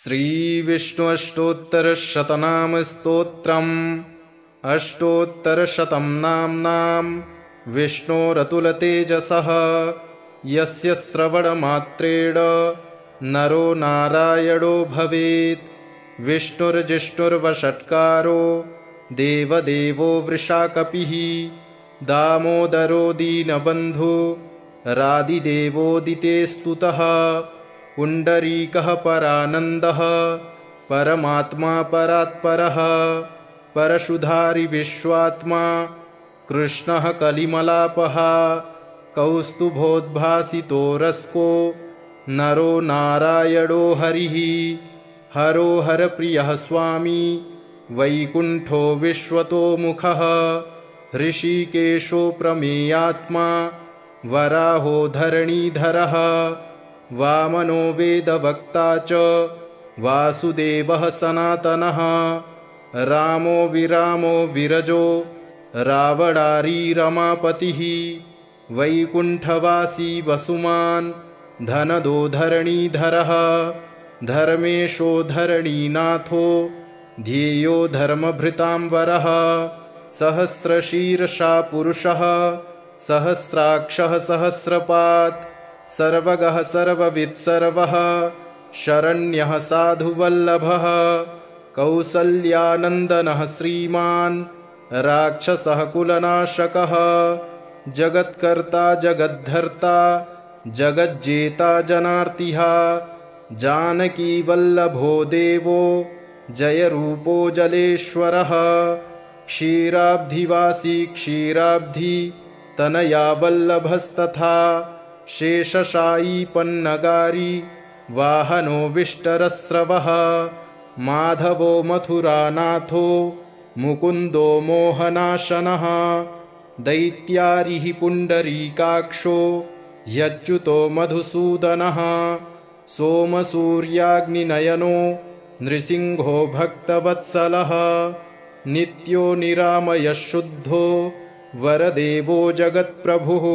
श्रीविष्णुअष्टोत्तरशतनामस्तोत्रम् अष्टोत्तरशतं नाम्नां विष्णोरतुलतेजसः यस्य श्रवणमात्रेण नरो नारायणो भवेत्। विष्णुर्जिष्णुर्वषट्कारो देवदेवो वृषाकपिः दामोदरो दीनबन्धु रादिदेवोदिते स्तुतः। पुण्डरीकः परानन्दः परमात्मा परात्परः परशुधारि विश्वात्मा कृष्णः कलिमलापः कौस्तुभोद्भासितो रस्को नरो नारायणो हरिः। हरो हरप्रियः स्वामी वैकुण्ठो विश्वतोमुखः ऋषिकेशो प्रमेयात्मा वराहो धरणीधरः वामनो वेदवक्ता च वासुदेवः सनातनः रामो विरामो विरजो रावणारी रमापतिः वैकुण्ठवासी वसुमान् धनदो धरणीधरः धर्मेशो धरणीनाथो ध्येयो धर्मभृतांवरः सहस्रशीर्षा पुरुषः सहस्राक्षः सहस्रपात् सर्वगः सर्ववित् सर्वः शरण्यः साधुवल्लभः कौसल्यानन्दनः श्रीमान् राक्षसः कुलनाशकः जगत्कर्ता जगद्धर्ता जगज्जेता जनार्तिः जानकीवल्लभो देवो जयरूपो जलेश्वरः क्षीराब्धिवासी क्षीराब्धि तनया वल्लभस्तथा शेषशायी पन्नगारी वाहनो विष्टरस्रवः माधवो मथुरानाथो मुकुन्दो मोहनाशनः दैत्यारिः पुण्डरीकाक्षो ह्यच्युतो मधुसूदनः सोमसूर्याग्निनयनो नृसिंहो भक्तवत्सलः नित्यो निरामयः शुद्धो वरदेवो जगत्प्रभुः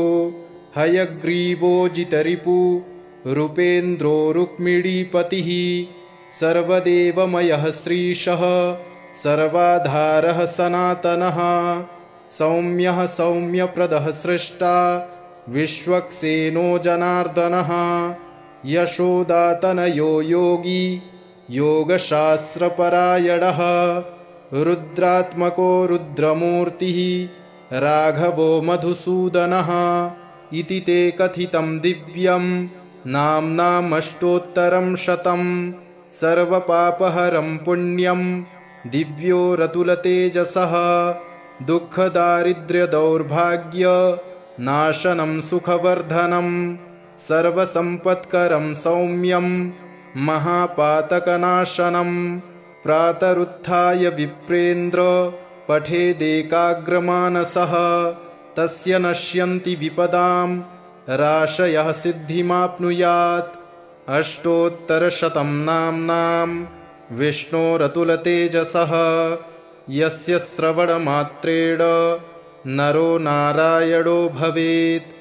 हयग्रीवो जितरिपु रूपेन्द्रो रुक्मिणीपतिः सर्वदेवमयः श्रीशः सर्वाधारः सनातनः सौम्यः सौम्यप्रदः सृष्टा विश्वक्सेनो जनार्दनः यशोदातनयो योगी योगशास्त्रपरायणः रुद्रात्मको रुद्रमूर्तिः राघवो मधुसूदनः इति ते कथितं दिव्यं नाम्नामष्टोत्तरं शतं सर्वपापहरं पुण्यं दिव्यो रतुलतेजसः दुःखदारिद्र्यदौर्भाग्य नाशनं सुखवर्धनं सर्वसम्पत्करं सौम्यं महापातकनाशनं प्रातरुत्थाय विप्रेन्द्र पठेदेकाग्रमानसः तस्य नश्यन्ति विपदां राशयः सिद्धिमाप्नुयात्। अष्टोत्तरशतं नाम्नां विष्णोरतुलतेजसः यस्य श्रवणमात्रेण नरो नारायणो भवेत्।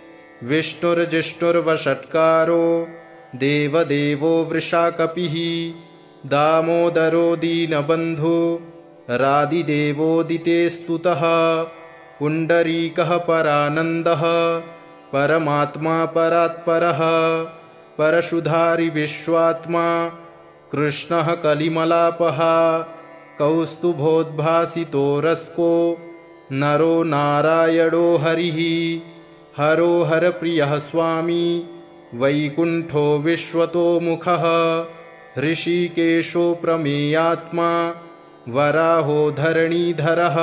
विष्णुर्जिष्णुर्वषट्कारो देवदेवो वृषाकपिः दामोदरो दीनबन्धु रादिदेवोदिते स्तुतः। पुण्डरीकः परानन्दः परमात्मा परात्परः परशुधारि विश्वात्मा कृष्णः कलिमलापः कौस्तुभोद्भासितो रस्को नरो नारायणो हरिः। हरो हरप्रियः स्वामी वैकुण्ठो विश्वतोमुखः ऋषिकेशो प्रमेयात्मा वराहो धरणीधरः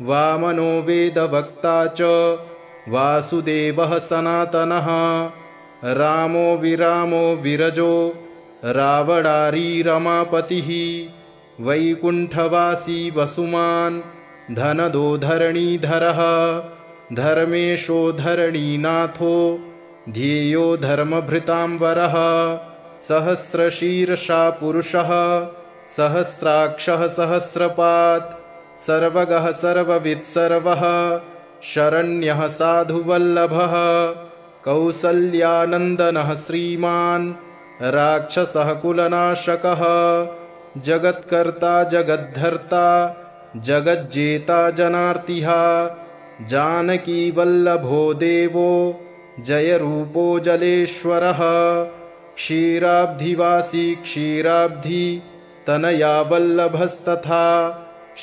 वामनो वेदवक्ता च वासुदेवः सनातनः रामो विरामो विरजो रावणारी रमापतिः वैकुण्ठवासी वसुमान् धनदो धरणीधरः धर्मेशो धरणीनाथो ध्येयो धर्मभृतांवरः सहस्रशीर्षा पुरुषः सहस्राक्षः सहस्रपात् सर्वगः सर्ववित् सर्वः शरण्यः साधुवल्लभः कौसल्यानन्दनः श्रीमान् राक्षसः कुलनाशकः जगत्कर्ता जगद्धर्ता जगज्जेता जनार्तिः जानकीवल्लभो देवो जयरूपो जलेश्वरः क्षीराब्धिवासी क्षीराब्धि तनया वल्लभस्तथा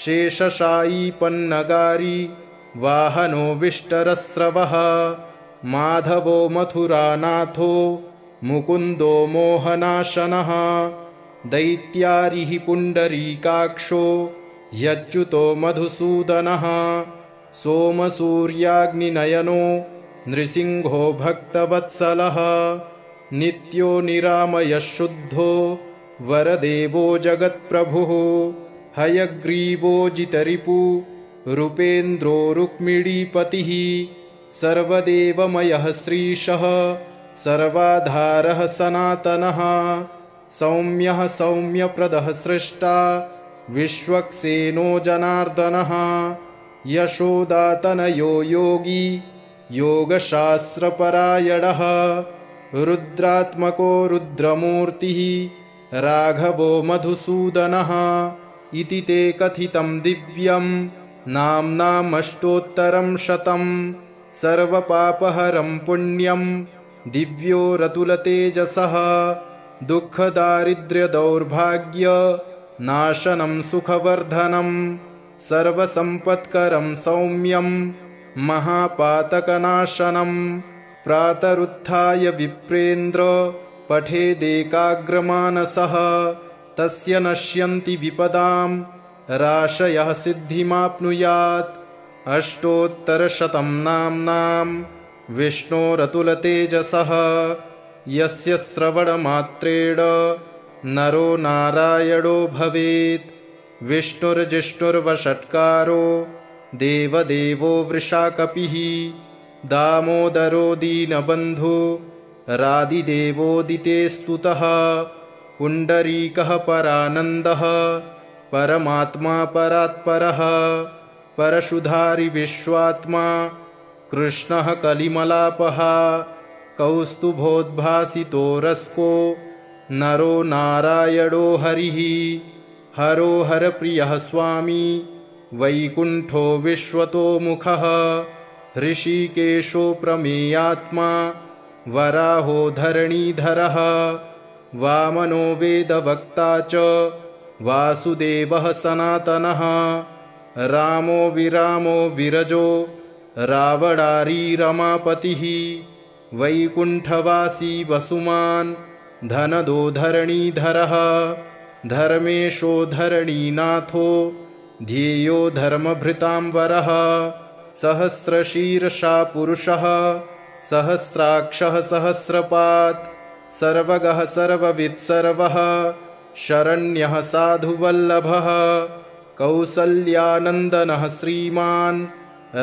शेषशायी पन्नगारी वाहनो विष्टरस्रवः माधवो मथुरानाथो मुकुन्दो मोहनाशनः दैत्यारिः पुण्डरीकाक्षो ह्यच्युतो मधुसूदनः सोमसूर्याग्निनयनो नृसिंहो भक्तवत्सलः नित्यो निरामयः शुद्धो वरदेवो जगत्प्रभुः हयग्रीवो जितरिपु रूपेन्द्रो रुक्मिणीपतिः सर्वदेवमयः श्रीशः सर्वाधारः सनातनः सौम्यः सौम्यप्रदः सृष्टा विश्वक्सेनो जनार्दनः यशोदातनयो योगी योगशास्त्रपरायणः रुद्रात्मको रुद्रमूर्तिः राघवो मधुसूदनः इति ते कथितं दिव्यं नाम्नामष्टोत्तरं शतं सर्वपापहरं पुण्यं दिव्यो रतुलतेजसः दुःखदारिद्र्यदौर्भाग्य नाशनं सुखवर्धनं सर्वसम्पत्करं सौम्यं महापातकनाशनं प्रातरुत्थाय विप्रेन्द्र पठेदेकाग्रमानसः तस्य नश्यन्ति विपदां राशयः सिद्धिमाप्नुयात् अष्टोत्तरशतं नाम्नां विष्णोरतुलतेजसः यस्य श्रवणमात्रेण नरो नारायणो भवेत् विष्णुर्जिष्णुर्वषट्कारो देवदेवो वृषाकपिः दामोदरो दीनबन्धु रादिदेवोदिते स्तुतः पुण्डरीकः परानन्दः परमात्मा परात्परः परशुधारि विश्वात्मा कृष्णः कलिमलापः कौस्तुभोद्भासितो रस्को नरो नारायणो हरिः हरो हरप्रियः स्वामी वैकुण्ठो विश्वतोमुखः ऋषिकेशो प्रमेयात्मा वराहो धरणीधरः वामनो वेदवक्ता च वासुदेवः सनातनः रामो विरामो विरजो रावणारी रमापतिः वैकुण्ठवासी वसुमान् धनदो धरणीधरः धर्मेशो धरणीनाथो ध्येयो धर्मभृतांवरः सहस्रशीर्षा पुरुषः सहस्राक्षः सहस्रपात् सर्वगः सर्ववित् सर्वः शरण्यः साधुवल्लभः कौसल्यानन्दनः श्रीमान्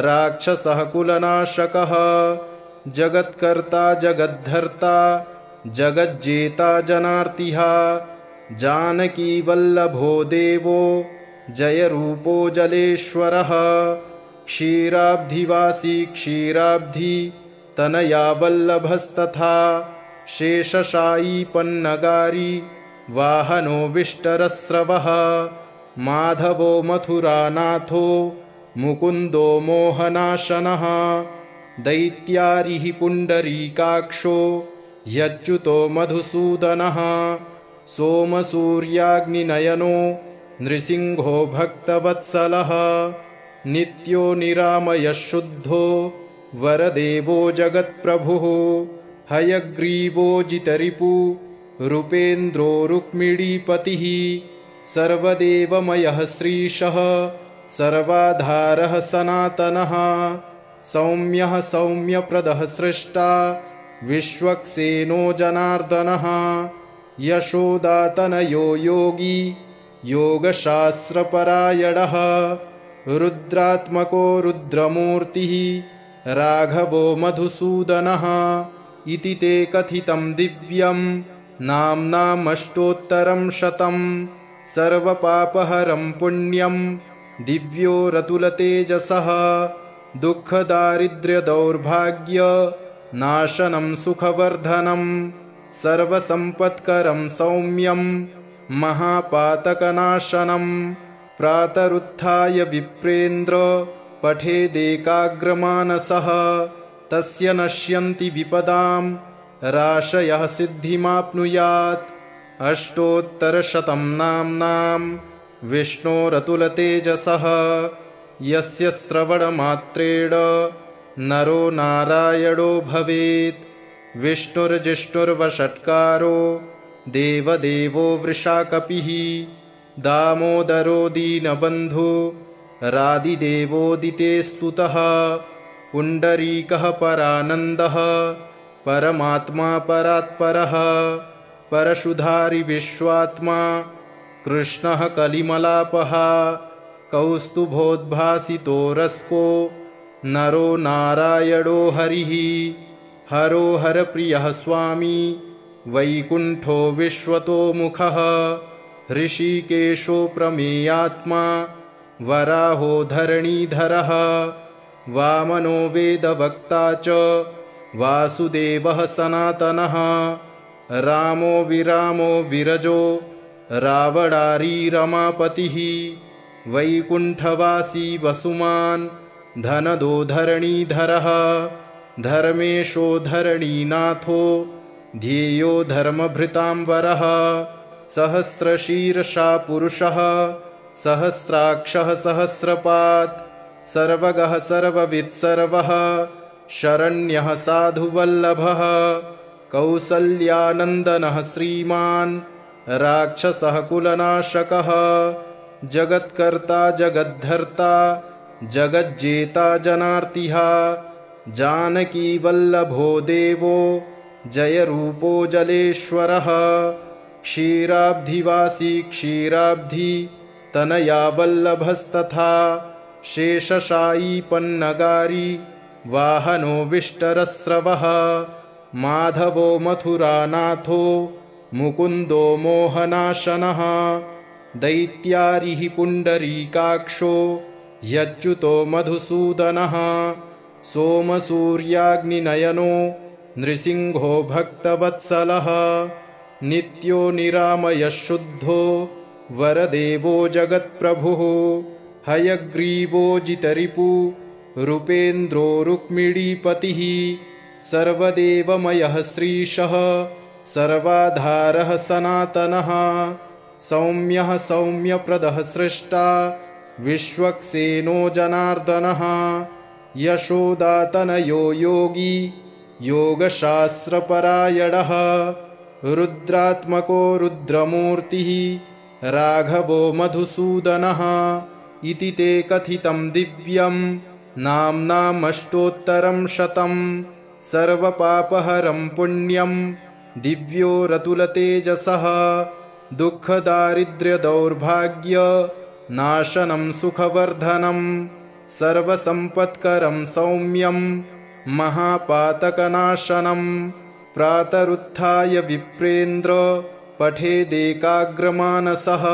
राक्षसः कुलनाशकः जगत्कर्ता जगद्धर्ता जगज्जेता जनार्तिः जानकीवल्लभो देवो जयरूपो जलेश्वरः क्षीराब्धिवासी क्षीराब्धि तनया वल्लभस्तथा शेषशायी पन्नगारी वाहनो विष्टरस्रवः माधवो मथुरानाथो मुकुन्दो मोहनाशनः दैत्यारिः पुण्डरीकाक्षो ह्यच्युतो मधुसूदनः सोमसूर्याग्निनयनो नृसिंहो भक्तवत्सलः नित्यो निरामयः शुद्धो वरदेवो जगत्प्रभुः हयग्रीवो जितरिपु रूपेन्द्रो रुक्मिणीपतिः सर्वदेवमयः श्रीशः सर्वाधारः सनातनः सौम्यः सौम्यप्रदः सृष्टा विश्वक्सेनो जनार्दनः यशोदातनयो योगी योगशास्त्रपरायणः रुद्रात्मको रुद्रमूर्तिः राघवो मधुसूदनः इति ते कथितं दिव्यं नाम्नामष्टोत्तरं शतं सर्वपापहरं पुण्यं दिव्यो रतुलतेजसः दुःखदारिद्र्यदौर्भाग्य नाशनं सुखवर्धनं सर्वसम्पत्करं सौम्यं महापातकनाशनं प्रातरुत्थाय विप्रेन्द्र पठेदेकाग्रमानसः तस्य नश्यन्ति विपदां राशयः सिद्धिमाप्नुयात्। अष्टोत्तरशतं नाम्नां विष्णोरतुलतेजसः यस्य श्रवणमात्रेण नरो नारायणो भवेत्। विष्णुर्जिष्णुर्वषट्कारो देवदेवो वृषाकपिः दामोदरो दीनबन्धु रादिदेवोदिते स्तुतः। पुण्डरीकः परानन्दः परमात्मा परात्परः परशुधारि विश्वात्मा कृष्णः कलिमलापः कौस्तुभोद्भासितो रस्को नरो नारायणो हरिः। हरो हरप्रियः स्वामी वैकुण्ठो विश्वतोमुखः ऋषिकेशो प्रमेयात्मा वराहो धरणीधरः वामनो वेदवक्ता च वासुदेवः सनातनः रामो विरामो विरजो रावणारी रमापतिः वैकुण्ठवासी वसुमान् धनदो धरणीधरः धर्मेशो धरणीनाथो ध्येयो धर्मभृतांवरः सहस्रशीर्षा पुरुषः सहस्राक्षः सहस्रपात् सर्वगः सर्ववित् सर्वः शरण्यः साधुवल्लभः कौसल्यानन्दनः श्रीमान् राक्षसः कुलनाशकः जगत्कर्ता जगद्धर्ता जगज्जेता जनार्तिः जानकीवल्लभो देवो जयरूपो जलेश्वरः क्षीराब्धिवासी क्षीराब्धि तनया वल्लभस्तथा शेषशायी पन्नगारी वाहनो विष्टरस्रवः माधवो मथुरानाथो मुकुन्दो मोहनाशनः दैत्यारिः पुण्डरीकाक्षो ह्यच्युतो मधुसूदनः सोमसूर्याग्निनयनो नृसिंहो भक्तवत्सलः नित्यो निरामयः शुद्धो वरदेवो जगत्प्रभुः हयग्रीवो जितरिपु रूपेन्द्रो रुक्मिणीपतिः सर्वदेवमयः श्रीशः सर्वाधारः सनातनः सौम्यः सौम्यप्रदः सृष्टा विश्वक्सेनो जनार्दनः यशोदातनयो योगी योगशास्त्रपरायणः रुद्रात्मको रुद्रमूर्तिः राघवो मधुसूदनः इति ते कथितं दिव्यं नाम्नामष्टोत्तरं शतं सर्वपापहरं पुण्यं दिव्यो रतुलतेजसः दुःखदारिद्र्यदौर्भाग्य नाशनं सुखवर्धनं सर्वसम्पत्करं सौम्यं महापातकनाशनं प्रातरुत्थाय विप्रेन्द्र पठेदेकाग्रमानसः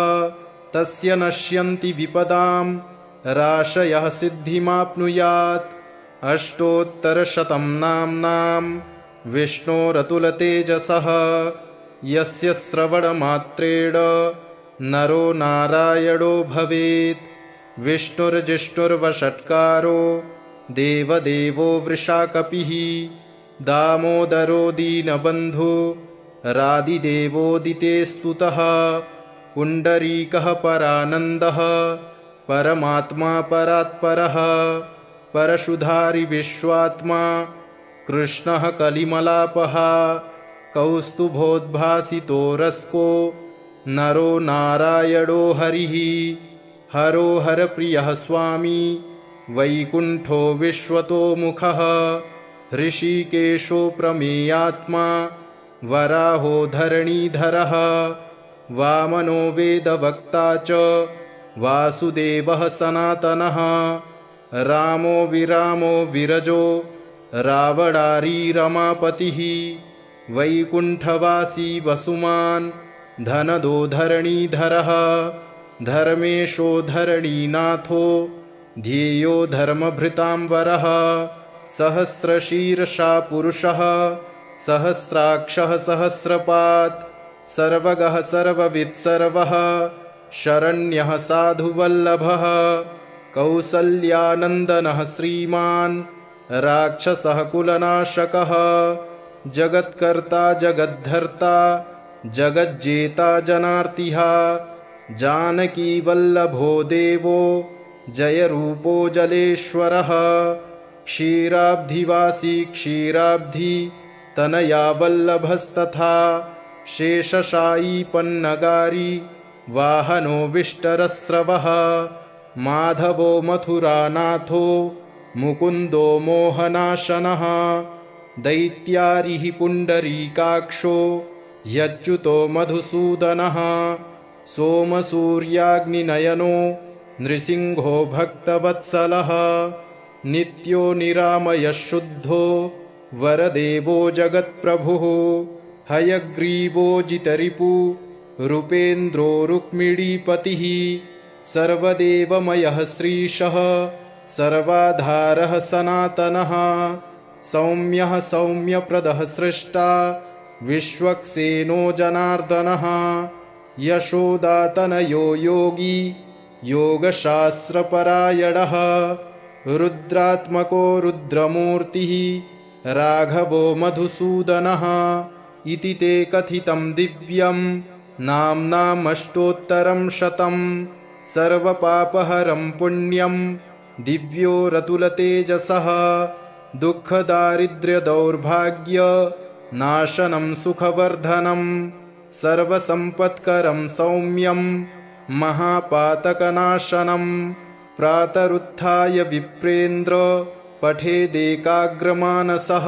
तस्य नश्यन्ति विपदां राशयः सिद्धिमाप्नुयात्। अष्टोत्तरशतं नाम्नां विष्णोरतुलतेजसः यस्य श्रवणमात्रेण नरो नारायणो भवेत्। विष्णुर्जिष्णुर्वषट्कारो देवदेवो वृषाकपिः दामोदरो दीनबन्धु रादिदेवोदिते स्तुतः। पुण्डरीकः परानन्दः परमात्मा परात्परः परशुधारि विश्वात्मा कृष्णः कलिमलापः कौस्तुभोद्भासितो रस्को नरो नारायणो हरिः। हरो हरप्रियः स्वामी वैकुण्ठो विश्वतोमुखः ऋषिकेशो प्रमेयात्मा वराहो धरणीधरः वामनो वेदवक्ता च वासुदेवः सनातनः रामो विरामो विरजो रावणारी रमापतिः वैकुण्ठवासी वसुमान् धनदो धरणीधरः धर्मेशो धरणीनाथो ध्येयो धर्मभृतांवरः सहस्रशीर्षा पुरुषः सहस्राक्षः सहस्रपात् सर्वगः सर्ववित् सर्वः शरण्यः साधुवल्लभः कौसल्यानन्दनः श्रीमान् राक्षसः कुलनाशकः जगत्कर्ता जगद्धर्ता जगज्जेता जनार्तिः जानकीवल्लभो देवो जयरूपो जलेश्वरः क्षीराब्धिवासी क्षीराब्धि तनया वल्लभस्तथा शेषशायी पन्नगारी वाहनो विष्टरस्रवः माधवो मथुरानाथो मुकुन्दो मोहनाशनः दैत्यारिः पुण्डरीकाक्षो ह्यच्युतो मधुसूदनः सोमसूर्याग्निनयनो नृसिंहो भक्तवत्सलः नित्यो निरामयः शुद्धो वरदेवो जगत्प्रभुः हयग्रीवो जितरिपु रूपेन्द्रो रुक्मिणीपतिः सर्वदेवमयः श्रीशः सर्वाधारः सनातनः सौम्यः सौम्यप्रदः सृष्टा विश्वक्सेनो जनार्दनः यशोदातनयो योगी योगशास्त्रपरायणः रुद्रात्मको रुद्रमूर्तिः राघवो मधुसूदनः इति ते कथितं दिव्यं नाम्नामष्टोत्तरं शतं सर्वपापहरं पुण्यं दिव्यो रतुलतेजसः दुःखदारिद्र्यदौर्भाग्य नाशनं सुखवर्धनं सर्वसम्पत्करं सौम्यं महापातकनाशनं प्रातरुत्थाय विप्रेन्द्र पठेदेकाग्रमानसः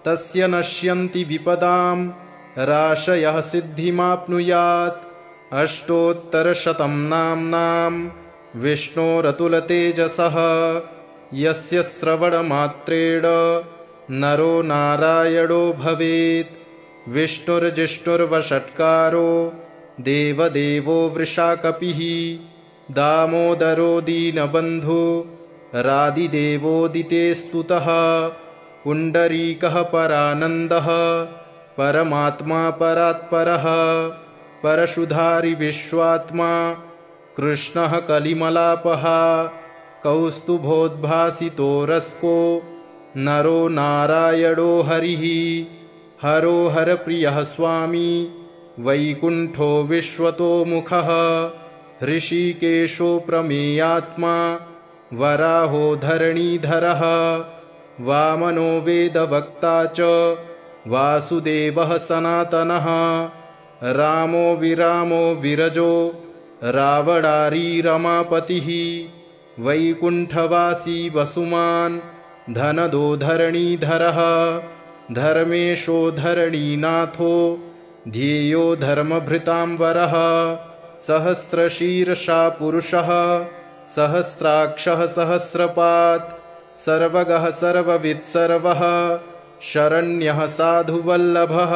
तस्य नश्यन्ति विपदां राशयः सिद्धिमाप्नुयात् अष्टोत्तरशतं नाम्नां विष्णोरतुलतेजसः यस्य श्रवणमात्रेण नरो नारायणो भवेत् विष्णुर्जिष्णुर्वषट्कारो देवदेवो वृषाकपिः दामोदरो दीनबन्धु रादिदेवोदिते स्तुतः पुण्डरीकः परानन्दः परमात्मा परात्परः परशुधारि विश्वात्मा कृष्णः कलिमलापः कौस्तुभोद्भासितो रस्को नरो नारायणो हरिः हरो हरप्रियः स्वामी वैकुण्ठो विश्वतोमुखः ऋषिकेशो प्रमेयात्मा वराहो धरणीधरः वामनो वेदवक्ता च वासुदेवः सनातनः रामो विरामो विरजो रावणारी रमापतिः वैकुण्ठवासी वसुमान् धनदो धरणीधरः धर्मेशो धरणीनाथो ध्येयो धर्मभृतांवरः सहस्रशीर्षा पुरुषः सहस्राक्षः सहस्रपात् सर्वगः सर्ववित् सर्वः शरण्यः साधुवल्लभः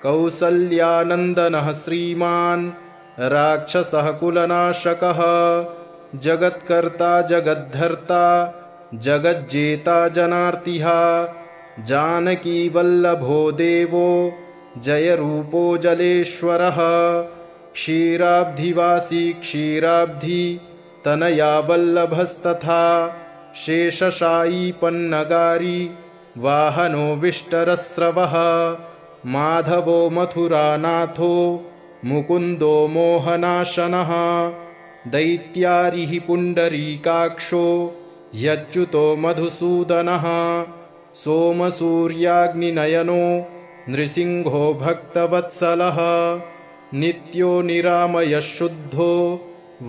कौसल्यानन्दनः श्रीमान् राक्षसः कुलनाशकः जगत्कर्ता जगद्धर्ता जगज्जेता जनार्तिः जानकीवल्लभो देवो जयरूपो जलेश्वरः क्षीराब्धिवासी क्षीराब्धि तनया वल्लभस्तथा शेषशायी पन्नगारी वाहनो विष्टरस्रवः माधवो मथुरानाथो मुकुन्दो मोहनाशनः दैत्यारिः पुण्डरीकाक्षो ह्यच्युतो मधुसूदनः सोमसूर्याग्निनयनो नृसिंहो भक्तवत्सलः नित्यो निरामयः शुद्धो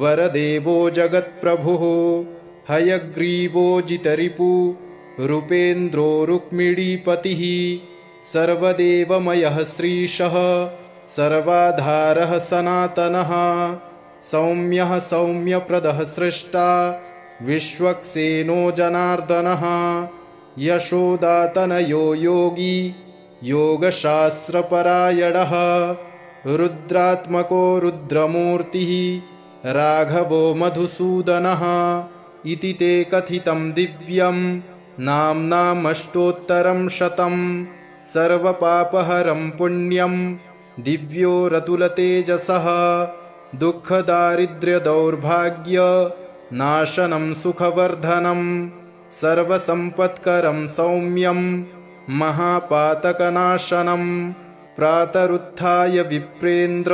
वरदेवो जगत्प्रभुः हयग्रीवो जितरिपु रूपेन्द्रो रुक्मिणीपतिः सर्वदेवमयः श्रीशः सर्वाधारः सनातनः सौम्यः सौम्यप्रदः सृष्टा विश्वक्सेनो जनार्दनः यशोदातनयो योगी योगशास्त्रपरायणः रुद्रात्मको रुद्रमूर्तिः राघवो मधुसूदनः इति ते कथितं दिव्यं नाम्नामष्टोत्तरं शतं सर्वपापहरं पुण्यं दिव्यो रतुलतेजसः दुःखदारिद्र्यदौर्भाग्यनाशनं सुखवर्धनं सर्वसम्पत्करं सौम्यं महापातकनाशनं प्रातरुत्थाय विप्रेन्द्र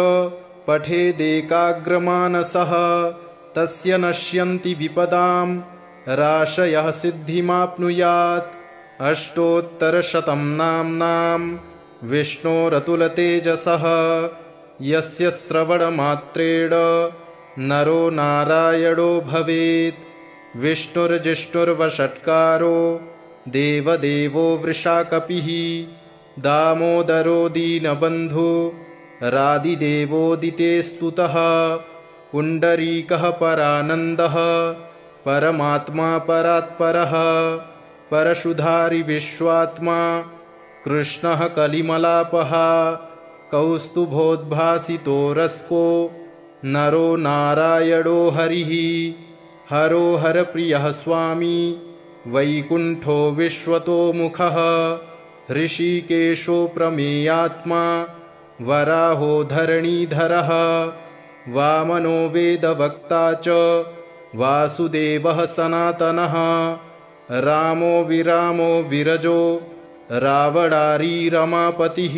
पठेदेकाग्रमानसः तस्य नश्यन्ति विपदां राशयः सिद्धिमाप्नुयात्। अष्टोत्तरशतं नाम्नां विष्णोरतुलतेजसः यस्य श्रवणमात्रेण नरो नारायणो भवेत्। विष्णुर्जिष्णुर्वषट्कारो देवदेवो वृषाकपिः दामोदरो दीनबन्धु रादिदेवोदिते स्तुतः। पुण्डरीकः परानन्दः परमात्मा परात्परः परशुधारि विश्वात्मा कृष्णः कलिमलापः कौस्तुभोद्भासितो रस्को नरो नारायणो हरिः। हरो हरप्रियः स्वामी वैकुण्ठो विश्वतोमुखः ऋषिकेशो प्रमेयात्मा वराहो धरणीधरः वामनो वेदवक्ता च वासुदेवः सनातनः रामो विरामो विरजो रावणारी रमापतिः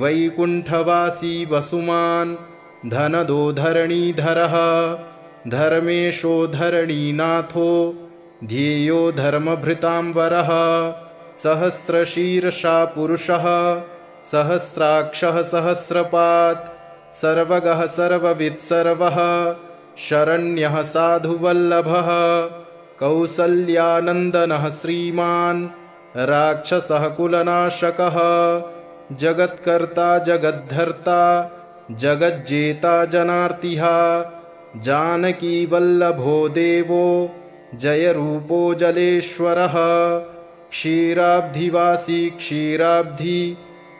वैकुण्ठवासी वसुमान् धनदो धरणीधरः धर्मेशो धरणीनाथो ध्येयो धर्मभृतांवरः सहस्रशीर्षा पुरुषः सहस्राक्षः सहस्रपात् सर्वगः सर्ववित् सर्वः शरण्यः साधुवल्लभः कौसल्यानन्दनः श्रीमान् राक्षसः कुलनाशकः जगत्कर्ता जगद्धर्ता जगज्जेता जनार्तिः जानकीवल्लभो देवो जयरूपो जलेश्वरः क्षीराब्धिवासी क्षीराब्धि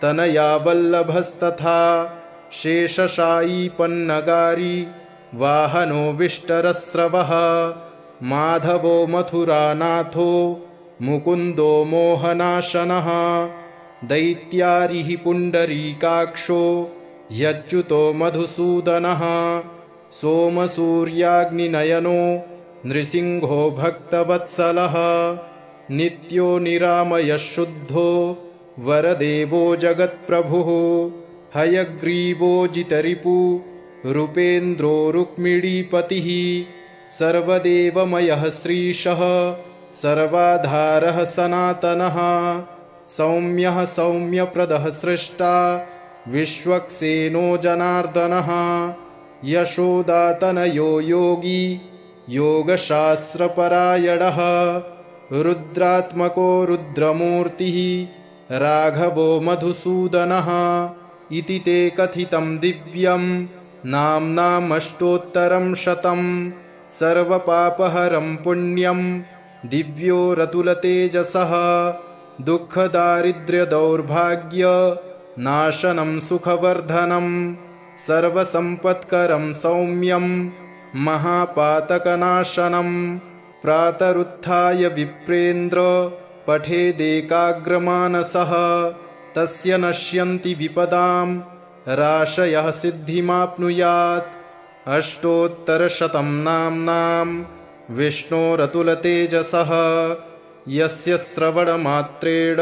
तनया वल्लभस्तथा शेषशायी पन्नगारी वाहनो विष्टरस्रवः माधवो मथुरानाथो मुकुन्दो मोहनाशनः दैत्यारिः पुण्डरीकाक्षो ह्यच्युतो मधुसूदनः सोमसूर्याग्निनयनो नृसिंहो भक्तवत्सलः नित्यो निरामयः शुद्धो वरदेवो जगत्प्रभुः हयग्रीवो जितरिपु रूपेन्द्रो रुक्मिणीपतिः सर्वदेवमयः श्रीशः सर्वाधारः सनातनः सौम्यः सौम्यप्रदः सृष्टा विश्वक्सेनो जनार्दनः यशोदातनयो योगी योगशास्त्रपरायणः रुद्रात्मको रुद्रमूर्तिः राघवो मधुसूदनः इति ते कथितं दिव्यं नाम्नामष्टोत्तरं शतं सर्वपापहरं पुण्यं दिव्यो रतुलतेजसः दुःखदारिद्र्यदौर्भाग्यनाशनं सुखवर्धनं सर्वसम्पत्करं सौम्यं महापातकनाशनं प्रातरुत्थाय विप्रेन्द्र पठेदेकाग्रमानसः तस्य नश्यन्ति विपदां राशयः सिद्धिमाप्नुयात्। अष्टोत्तरशतं नाम्नां विष्णोरतुलतेजसः यस्य श्रवणमात्रेण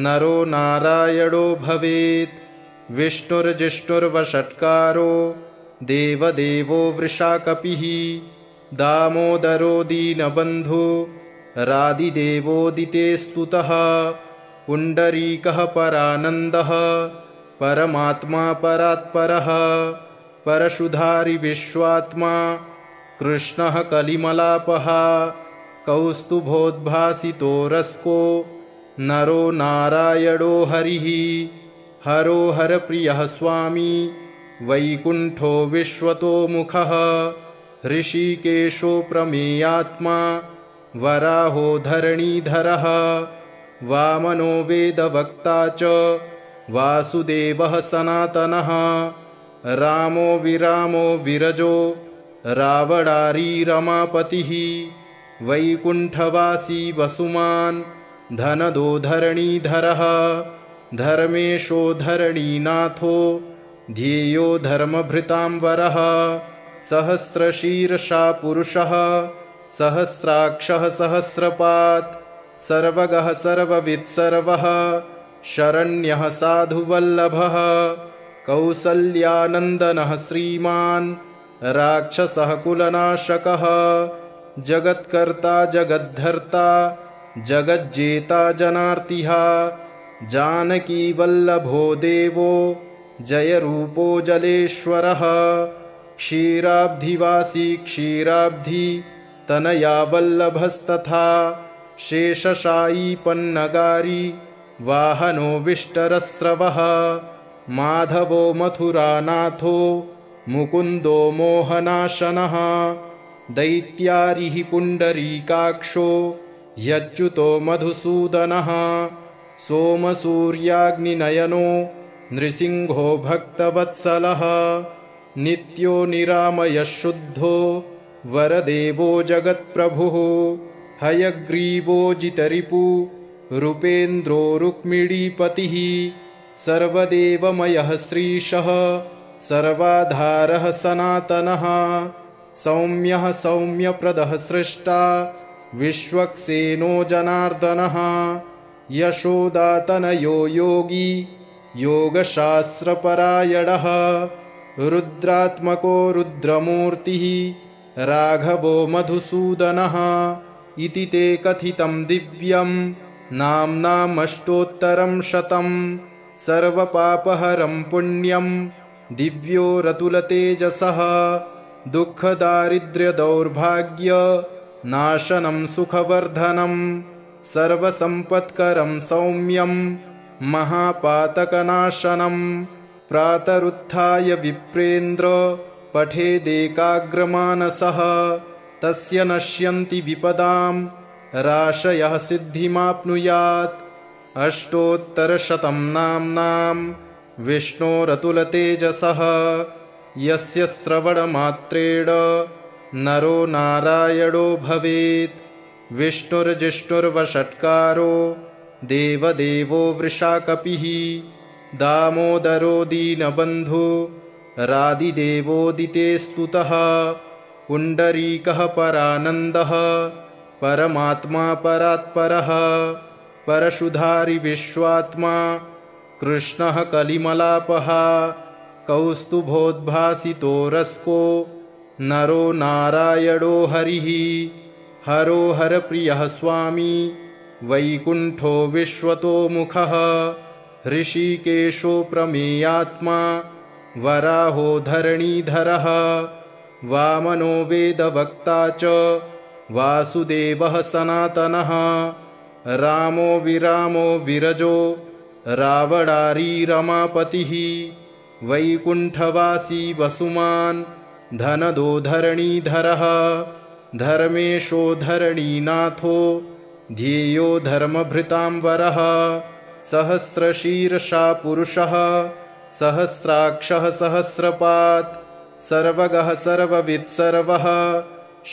नरो नारायणो भवेत्। विष्णुर्जिष्णुर्वषट्कारो देवदेवो वृषाकपिः दामोदरो दीनबन्धु रादिदेवोदिते स्तुतः। पुण्डरीकः परानन्दः परमात्मा परात्परः परशुधारि विश्वात्मा कृष्णः कलिमलापः कौस्तुभोद्भासितो रस्को नरो नारायणो हरिः। हरो हरप्रियः स्वामी वैकुण्ठो विश्वतोमुखः ऋषिकेशो प्रमेयात्मा वराहो धरणीधरः वामनो वेदवक्ता च वासुदेवः सनातनः रामो विरामो विरजो रावणारी रमापतिः वैकुण्ठवासी वसुमान् धनदो धरणीधरः धर्मेशो धरणीनाथो ध्येयो धर्मभृतां वरः सहस्रशीर्षा पुरुषः सहस्राक्षः सहस्रपात् सर्वगः सर्ववित् सर्वः शरण्यः साधुवल्लभः कौसल्यानन्दनः श्रीमान् राक्षसः कुलनाशकः जगत्कर्ता जगद्धर्ता जगज्जेता जनार्तिः जानकीवल्लभो देवो जयरूपो जलेश्वरः क्षीराब्धिवासी क्षीराब्धि तनया वल्लभस्तथा शेषशायी पन्नगारी वाहनो विष्टरस्रवः माधवो मथुरानाथो मुकुन्दो मोहनाशनः दैत्यारिः पुण्डरीकाक्षो ह्यच्युतो मधुसूदनः सोमसूर्याग्निनयनो नृसिंहो भक्तवत्सलः नित्यो निरामयः शुद्धो वरदेवो जगत्प्रभुः हयग्रीवो जितरिपु रूपेन्द्रो रुक्मिणीपतिः सर्वदेवमयः श्रीशः सर्वाधारः सनातनः सौम्यः सौम्यप्रदः सृष्टा विश्वक्सेनो जनार्दनः यशोदातनयो योगी योगशास्त्रपरायणः रुद्रात्मको रुद्रमूर्तिः राघवो मधुसूदनः इति ते कथितं दिव्यं नाम्नामष्टोत्तरं शतं सर्वपापहरं पुण्यं दिव्यो रतुलतेजसः दुःखदारिद्र्यदौर्भाग्य नाशनं सुखवर्धनं सर्वसम्पत्करं सौम्यं महापातकनाशनं प्रातरुत्थाय विप्रेन्द्र पठेदेकाग्रमानसः तस्य नश्यन्ति विपदां राशयः सिद्धिमाप्नुयात् अष्टोत्तरशतं नाम्नां विष्णोरतुलतेजसः यस्य श्रवणमात्रेण नरो नारायणो भवेत् विष्णुर्जिष्णुर्वषट्कारो देवदेवो वृषाकपिः दामोदरो दीनबन्धु रादिदेवोदिते स्तुतः पुण्डरीकः परानन्दः परमात्मा परात्परः परशुधारि विश्वात्मा कृष्णः कलिमलापः कौस्तुभोद्भासितो रस्को नरो नारायणो हरिः हरो हरप्रियः स्वामी वैकुण्ठो विश्वतोमुखः ऋषिकेशो प्रमेयात्मा वराहो धरणीधरः वामनो वेदवक्ता च वासुदेवः सनातनः रामो विरामो विरजो रावणारी रमापतिः वैकुण्ठवासी वसुमान् धनदो धरणीधरः धर्मेशो धरणीनाथो ध्येयो धर्मभृतां वरः सहस्रशीर्षा पुरुषः सहस्राक्षः सहस्रपात् सर्वगः सर्ववित् सर्वः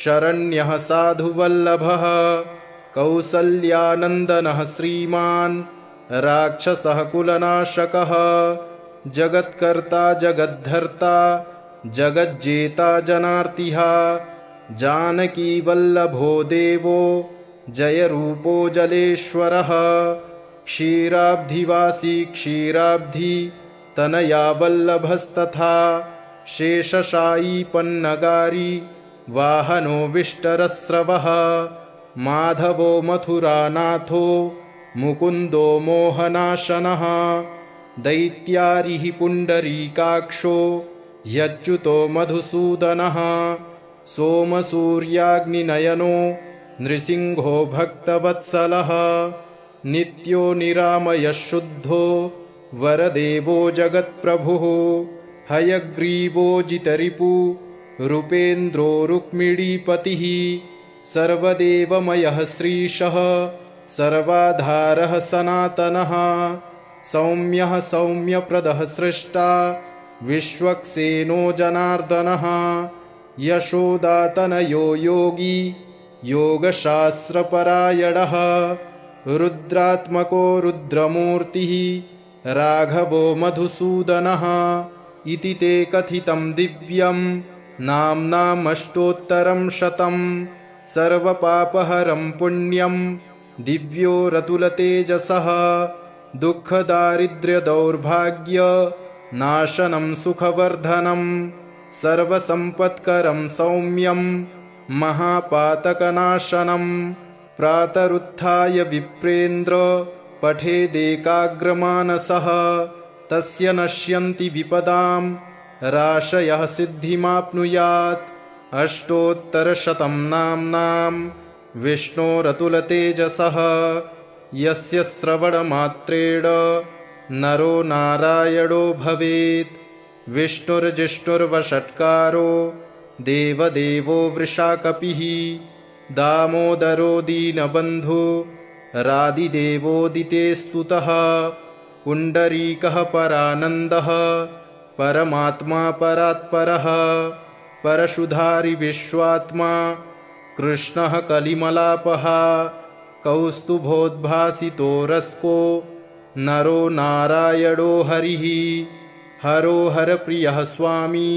शरण्यः साधुवल्लभः कौसल्यानन्दनः श्रीमान् राक्षसः कुलनाशकः जगत्कर्ता जगद्धर्ता जगज्जेता जनार्तिः जानकीवल्लभो देवो जयरूपो जलेश्वरः क्षीराब्धिवासी क्षीराब्धि तनया वल्लभस्तथा शेषशायी पन्नगारी वाहनो विष्टरस्रवः माधवो मथुरानाथो मुकुन्दो मोहनाशनः दैत्यारिः पुण्डरीकाक्षो ह्यच्युतो मधुसूदनः सोमसूर्याग्निनयनो नृसिंहो भक्तवत्सलः नित्यो निरामयः शुद्धो वरदेवो जगत्प्रभुः हयग्रीवो जितरिपु रूपेन्द्रो रुक्मिणीपतिः सर्वदेवमयः श्रीशः सर्वाधारः सनातनः सौम्यः सौम्यप्रदः सृष्टा विश्वक्सेनो जनार्दनः यशोदातनयो योगी योगशास्त्रपरायणः रुद्रात्मको रुद्रमूर्तिः राघवो मधुसूदनः इति ते कथितं दिव्यं नाम्नामष्टोत्तरं शतं सर्वपापहरं पुण्यं दिव्यो रतुलतेजसः दुःखदारिद्र्यदौर्भाग्य नाशनं सुखवर्धनं सर्वसम्पत्करं सौम्यं महापातकनाशनं प्रातरुत्थाय विप्रेन्द्र पठेदेकाग्रमानसः तस्य नश्यन्ति विपदां राशयः सिद्धिमाप्नुयात् अष्टोत्तरशतं नाम्नां विष्णोरतुलतेजसः यस्य श्रवणमात्रेण नरो नारायणो भवेत् विष्णुर्जिष्णुर्वषट्कारो देवदेवो वृषाकपिः दामोदरो दीनबन्धु रादिदेवोदिते स्तुतः पुण्डरीकः परानन्दः परमात्मा परात्परः परशुधारि विश्वात्मा कृष्णः कलिमलापः कौस्तुभोद्भासितो रस्को नरो नारायणो हरिः हरो हरप्रियः स्वामी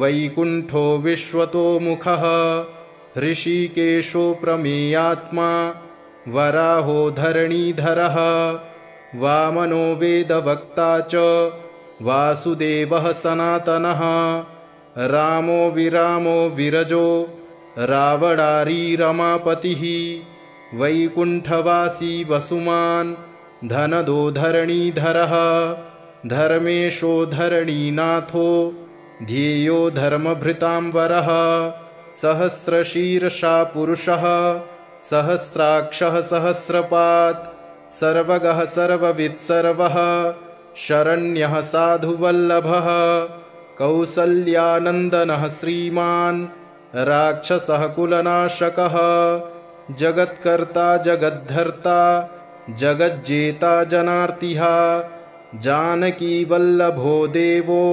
वैकुण्ठो विश्वतोमुखः ऋषिकेशो प्रमेयात्मा वराहो धरणीधरः वामनो वेदवक्ता च वासुदेवः सनातनः रामो विरामो विरजो रावणारी रमापतिः वैकुण्ठवासी वसुमान् धनदो धरणीधरः धर्मेशो धरणीनाथो ध्येयो धर्मभृतांवरः सहस्रशीर्षा पुरुषः सहस्राक्षः सहस्रपात् सर्वगः सर्ववित् सर्वः शरण्यः साधुवल्लभः कौसल्यानन्दनः श्रीमान् राक्षसः कुलनाशकः जगत्कर्ता जगद्धर्ता जगज्जेता जनार्तिः जानकीवल्लभो देवो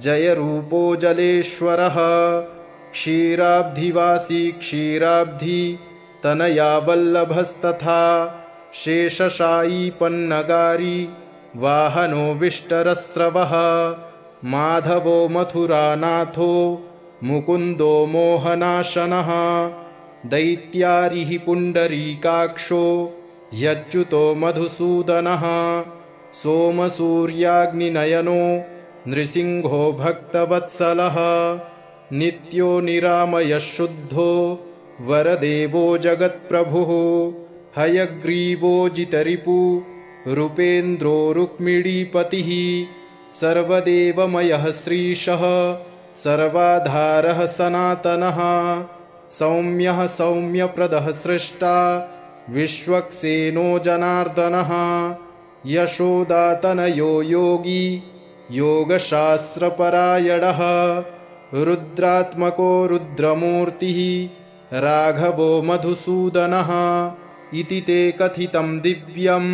जयरूपो जलेश्वरः क्षीराब्धिवासी क्षीराब्धि तनया वल्लभस्तथा शेषशायी पन्नगारी वाहनो विष्टरस्रवः माधवो मथुरानाथो मुकुन्दो मोहनाशनः दैत्यारिः पुण्डरीकाक्षो ह्यच्युतो मधुसूदनः सोमसूर्याग्निनयनो नृसिंहो भक्तवत्सलः नित्यो निरामयः शुद्धो वरदेवो जगत्प्रभुः हयग्रीवो जितरिपु रूपेन्द्रो रुक्मिणीपतिः सर्वदेवमयः श्रीशः सर्वाधारः सनातनः सौम्यः सौम्यप्रदः सृष्टा विश्वक्सेनो जनार्दनः यशोदातनयो योगी योगशास्त्रपरायणः रुद्रात्मको रुद्रमूर्तिः राघवो मधुसूदनः इति ते कथितं दिव्यं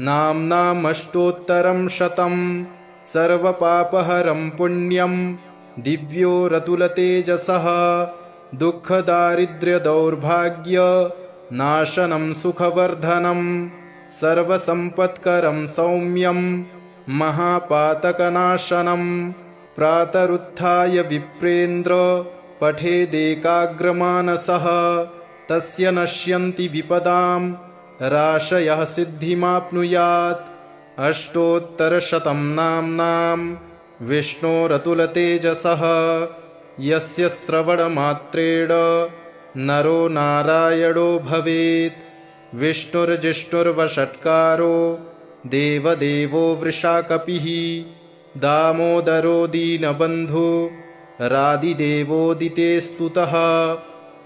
नाम्नामष्टोत्तरं शतं सर्वपापहरं पुण्यं दिव्यो रतुलतेजसः दुःखदारिद्र्यदौर्भाग्य नाशनं सुखवर्धनं सर्वसम्पत्करं सौम्यं महापातकनाशनं प्रातरुत्थाय विप्रेन्द्र पठेदेकाग्रमानसः तस्य नश्यन्ति विपदां राशयः सिद्धिमाप्नुयात् अष्टोत्तरशतं नाम्नां विष्णोरतुलतेजसः यस्य श्रवणमात्रेण नरो नारायणो भवेत् विष्णुर्जिष्णुर्वषट्कारो देवदेवो वृषाकपिः दामोदरो दीनबन्धु रादिदेवोदिते स्तुतः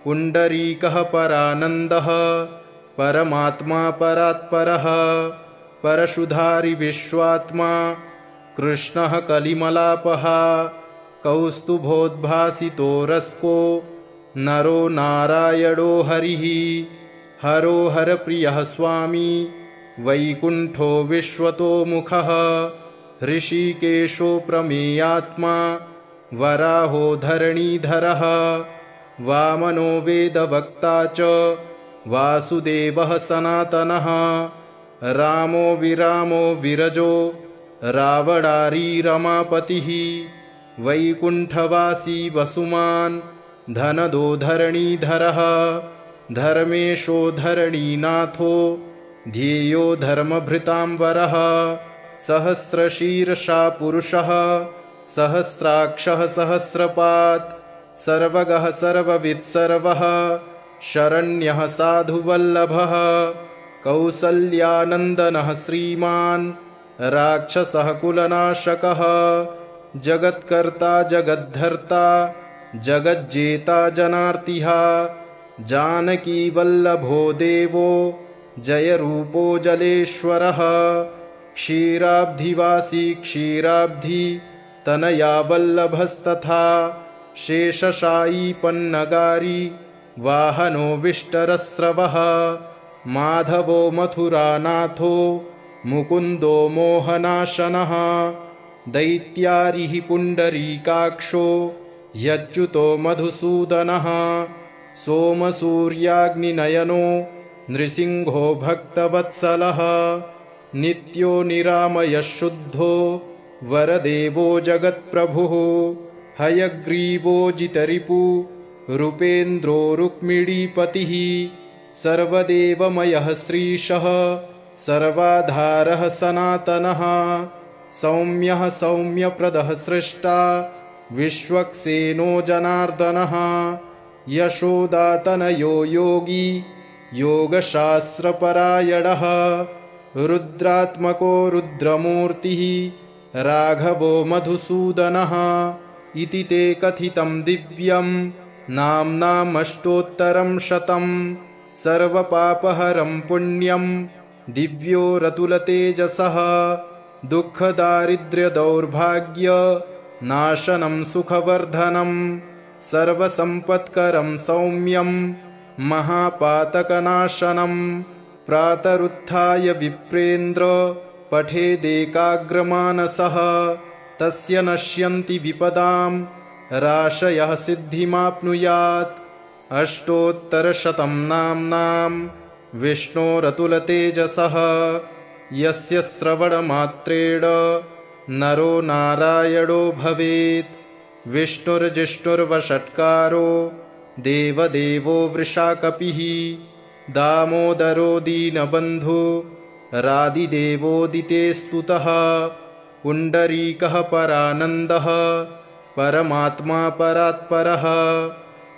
पुण्डरीकः परानन्दः परमात्मा परात्परः परशुधारि विश्वात्मा कृष्णः कलिमलापः कौस्तुभोद्भासितो रस्को नरो नारायणो हरिः हरो हरप्रियः स्वामी वैकुण्ठो विश्वतोमुखः ऋषिकेशो प्रमेयात्मा वराहो धरणीधरः वामनो वेदवक्ता च वासुदेवः सनातनः रामो विरामो विरजो रावणारी रमापतिः वैकुण्ठवासी वसुमान् धनदो धरणीधरः धर्मेशो धरणीनाथो ध्येयो धर्मभृतांवरः सहस्रशीर्षा पुरुषः सहस्राक्षः सहस्रपात् सर्वगः सर्ववित् सर्वः शरण्यः साधुवल्लभः कौसल्यानन्दनः श्रीमान् राक्षसः कुलनाशकः जगत्कर्ता जगद्धर्ता जगज्जेता जनार्तिः जानकीवल्लभो देवो जयरूपो जलेश्वरः क्षीराब्धिवासी क्षीराब्धि तनया वल्लभस्तथा शेषशायी पन्नगारी वाहनो विष्टरस्रवः माधवो मथुरानाथो मुकुन्दो मोहनाशनः दैत्यारिः पुण्डरीकाक्षो ह्यच्युतो मधुसूदनः सोमसूर्याग्निनयनो नृसिंहो भक्तवत्सलः नित्यो निरामयः शुद्धो वरदेवो जगत्प्रभुः हयग्रीवो जितरिपु रूपेन्द्रो रुक्मिणीपतिः सर्वदेवमयः श्रीशः सर्वाधारः सनातनः सौम्यः सौम्यप्रदः सृष्टा विश्वक्सेनो जनार्दनः यशोदातनयो योगी योगशास्त्रपरायणः रुद्रात्मको रुद्रमूर्तिः राघवो मधुसूदनः इति ते कथितं दिव्यं नाम्नामष्टोत्तरं शतं सर्वपापहरं पुण्यं दिव्यो रतुलतेजसः दुःखदारिद्र्यदौर्भाग्य नाशनं सुखवर्धनं सर्वसम्पत्करं सौम्यं महापातकनाशनं प्रातरुत्थाय विप्रेन्द्र पठेदेकाग्रमानसः तस्य नश्यन्ति विपदां राशयः सिद्धिमाप्नुयात् अष्टोत्तरशतं नाम्नां विष्णोरतुलतेजसः यस्य श्रवणमात्रेण नरो नारायणो भवेत् विष्णुर्जिष्णुर्वषट्कारो देवदेवो वृषाकपिः दामोदरो दीनबन्धु रादिदेवोदिते स्तुतः पुण्डरीकः परानन्दः परमात्मा परात्परः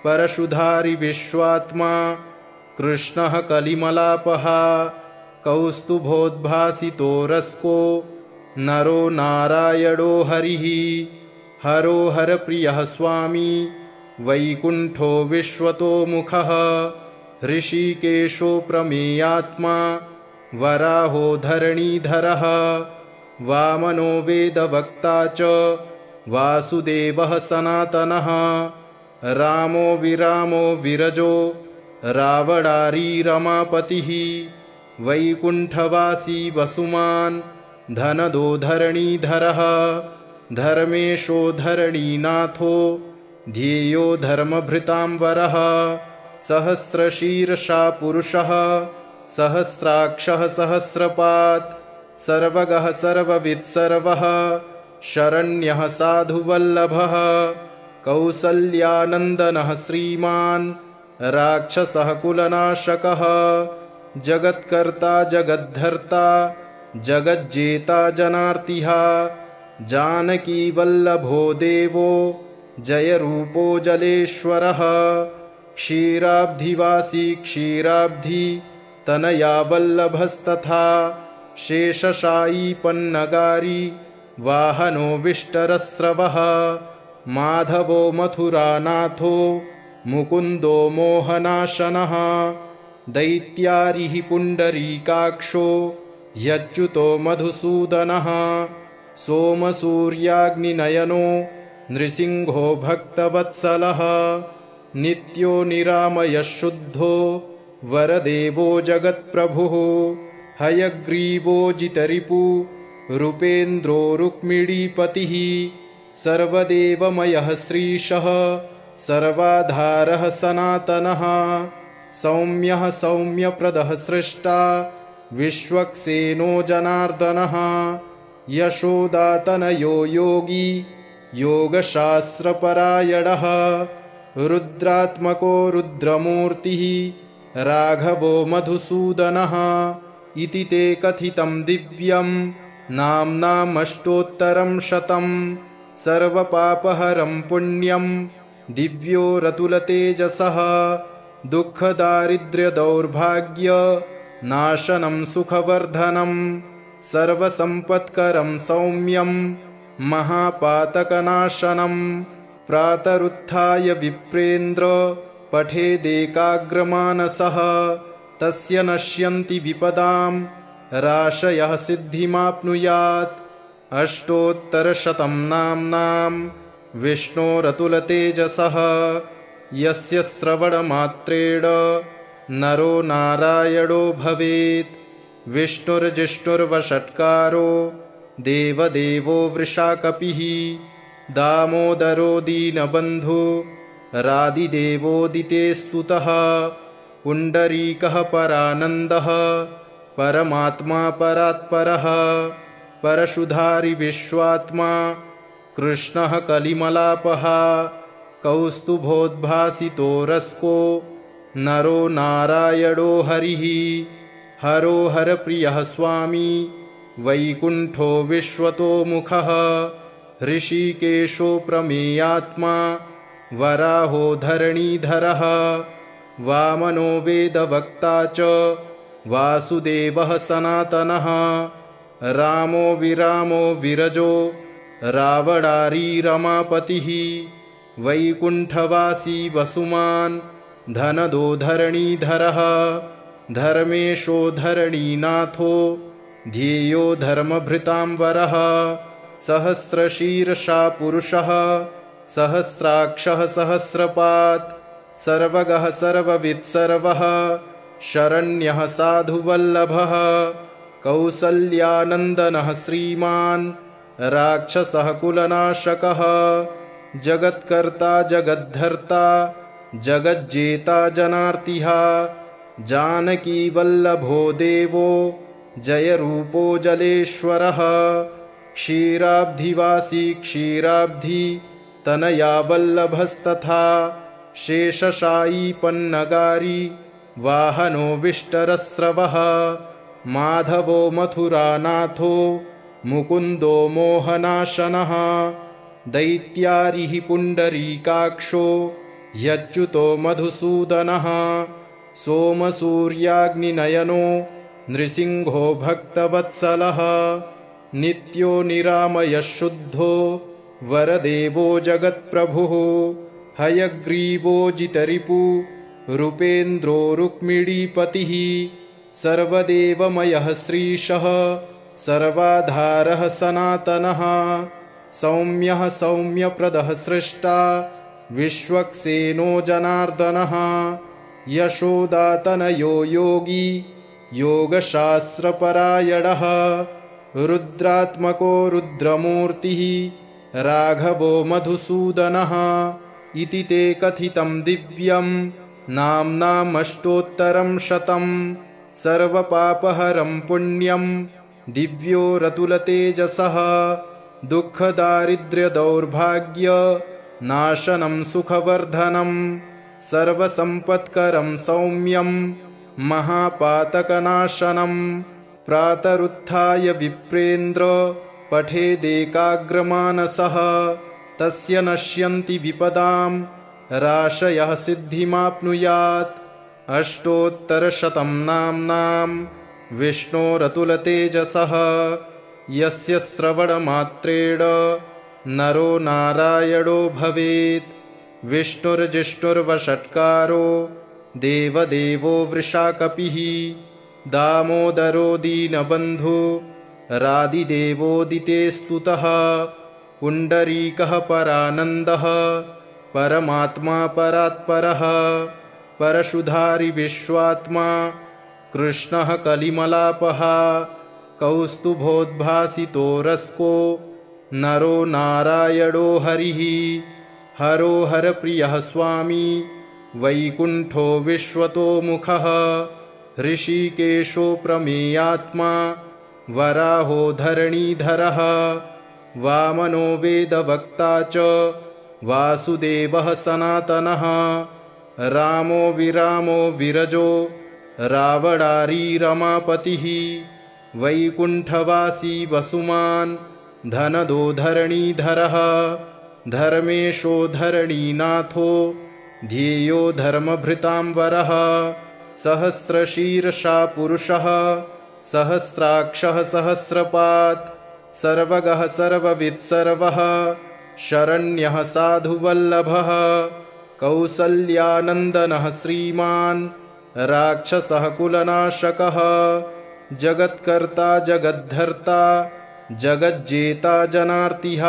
परशुधारि विश्वात्मा कृष्णः कलिमलापः कौस्तुभोद्भासितो रस्को नरो नारायणो हरिः हरो हरप्रियः स्वामी वैकुण्ठो विश्वतोमुखः ऋषिकेशो प्रमेयात्मा वराहो धरणीधरः वामनो वेदवक्ता च वासुदेवः सनातनः रामो विरामो विरजो रावणारी रमापतिः वैकुण्ठवासी वसुमान् धनदो धरणीधरः धर्मेशो धरणीनाथो ध्येयो धर्मभृतांवरः सहस्रशीर्षा पुरुषः सहस्राक्षः सहस्रपात् सर्वगः सर्ववित् सर्वः शरण्यः साधुवल्लभः कौसल्यानन्दनः श्रीमान् राक्षसः कुलनाशकः जगत्कर्ता जगद्धर्ता जगज्जेता जनार्तिः जानकीवल्लभो देवो जयरूपो जलेश्वरः क्षीराब्धिवासी क्षीराब्धि तनया वल्लभस्तथा शेषशायी पन्नगारी वाहनो विष्टरस्रवः माधवो मथुरानाथो मुकुन्दो मोहनाशनः दैत्यारिः पुण्डरीकाक्षो ह्यच्युतो मधुसूदनः सोमसूर्याग्निनयनो नृसिंहो भक्तवत्सलः नित्यो निरामयः शुद्धो वरदेवो जगत्प्रभुः हयग्रीवो जितरिपु रूपेन्द्रो रुक्मिणीपतिः सर्वदेवमयः श्रीशः सर्वाधारः सनातनः सौम्यः सौम्यप्रदः सृष्टा विश्वक्सेनो जनार्दनः यशोदातनयो योगी योगशास्त्रपरायणः रुद्रात्मको रुद्रमूर्तिः राघवो मधुसूदनः इति ते कथितं दिव्यं नाम्नामष्टोत्तरं शतं सर्वपापहरं पुण्यं दिव्यो रतुलतेजसः दुःखदारिद्र्यदौर्भाग्य नाशनं सुखवर्धनं सर्वसम्पत्करं सौम्यं महापातकनाशनं प्रातरुत्थाय विप्रेन्द्र पठेदेकाग्रमानसः तस्य नश्यन्ति विपदां राशयः सिद्धिमाप्नुयात् अष्टोत्तरशतं नाम्नां विष्णोरतुलतेजसः यस्य श्रवणमात्रेण नरो नारायणो भवेत् विष्णुर्जिष्णुर्वषट्कारो देवदेवो वृषाकपिः दामोदरो दीनबन्धु रादिदेवोदिते स्तुतः पुण्डरीकः परानन्दः परमात्मा परात्परः परशुधारि विश्वात्मा कृष्णः कलिमलापः कौस्तुभोद्भासितो रस्को नरो नारायणो हरिः हरो हरप्रियः स्वामी वैकुण्ठो विश्वतोमुखः ऋषिकेशो प्रमेयात्मा वराहो धरणीधरः वामनो वेदवक्ता च वासुदेवः सनातनः रामो विरामो विरजो रावणारी रमापतिः वैकुण्ठवासी वसुमान् धनदो धरणीधरः धर्मेशो धरणीनाथो ध्येयो धर्मभृतांवरः सहस्रशीर्षा पुरुषः सहस्राक्षः सहस्रपात् सर्वगः सर्ववित् सर्वः शरण्यः साधुवल्लभः कौसल्यानन्दनः श्रीमान् राक्षसः कुलनाशकः जगत्कर्ता जगद्धर्ता जगज्जेता जनार्तिः जानकीवल्लभो देवो जयरूपो जलेश्वरः क्षीराब्धिवासी क्षीराब्धि तनया वल्लभस्तथा शेषशायी पन्नगारी वाहनो विष्टरस्रवः माधवो मथुरानाथो मुकुन्दो मोहनाशनः दैत्यारिः पुण्डरीकाक्षो ह्यच्युतो मधुसूदनः सोमसूर्याग्निनयनो नृसिंहो भक्तवत्सलः नित्यो निरामयः शुद्धो वरदेवो जगत्प्रभुः हयग्रीवो जितरिपु रूपेन्द्रो रुक्मिणीपतिः सर्वदेवमयः श्रीशः सर्वाधारः सनातनः सौम्यः सौम्यप्रदः सृष्टा विश्वक्सेनो जनार्दनः यशोदातनयो योगी योगशास्त्रपरायणः रुद्रात्मको रुद्रमूर्तिः राघवो मधुसूदनः इति ते कथितं दिव्यं नाम्नामष्टोत्तरं शतं सर्वपापहरं पुण्यं दिव्यो रतुलतेजसः दुःखदारिद्र्यदौर्भाग्य नाशनं सुखवर्धनं सर्वसम्पत्करं सौम्यं महापातकनाशनं प्रातरुत्थाय विप्रेन्द्र पठेदेकाग्रमानसः तस्य नश्यन्ति विपदां राशयः सिद्धिमाप्नुयात् अष्टोत्तरशतं नाम्नां विष्णोरतुलतेजसः यस्य श्रवणमात्रेण नरो नारायणो भवेत् विष्णुर्जिष्णुर्वषट्कारो देवदेवो वृषाकपिः दामोदरो दीनबन्धु रादिदेवोदिते स्तुतः पुण्डरीकः परानन्दः परमात्मा परात्परः परशुधारि विश्वात्मा कृष्णः कलिमलापः कौस्तुभोद्भासितो रस्को नरो नारायणो हरिः हरो हरप्रियः स्वामी वैकुण्ठो विश्वतोमुखः ऋषिकेशो प्रमेयात्मा वराहो धरणीधरः वामनो वेदवक्ता च वासुदेवः सनातनः रामो विरामो विरजो रावणारी रमापतिः वैकुण्ठवासी वसुमान् धनदो धरणीधरः धर्मेशो धरणीनाथो ध्येयो धर्मभृतांवरः सहस्रशीर्षा पुरुषः सहस्राक्षः सहस्रपात् सर्वगः सर्ववित् सर्वः शरण्यः साधुवल्लभः कौसल्यानन्दनः श्रीमान् राक्षसः कुलनाशकः जगत्कर्ता जगद्धर्ता जगज्जेता जनार्तिः